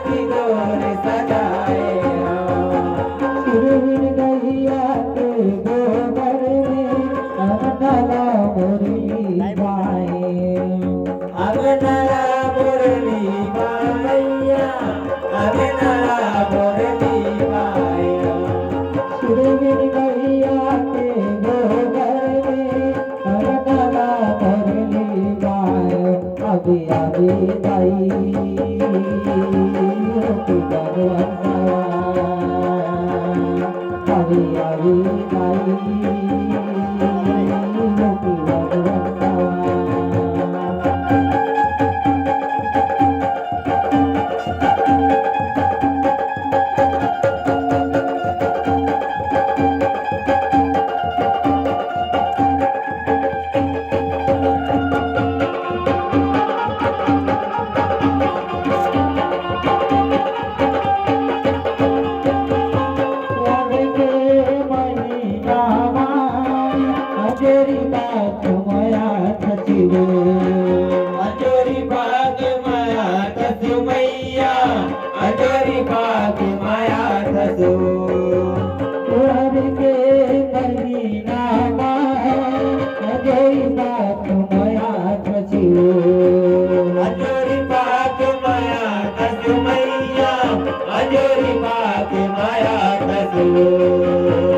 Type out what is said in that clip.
की गोर सजाए सिर गैया के गोबर में अगला मुरली गाए अब नया मुरली गाया अब नया मुरली गाया सिर गैया के गोबर में अगला मुरली गाए अभी अभी गाई अभी अभी गाई अजोरी बाग माया थसियो अजोरी बाग माया थसु मैया अजोरी बाग माया थसु तुहर के महीना अजोरी बाग माया थसियो अजोरी बाग माया थसु मैया अजोरी बाग माया थसु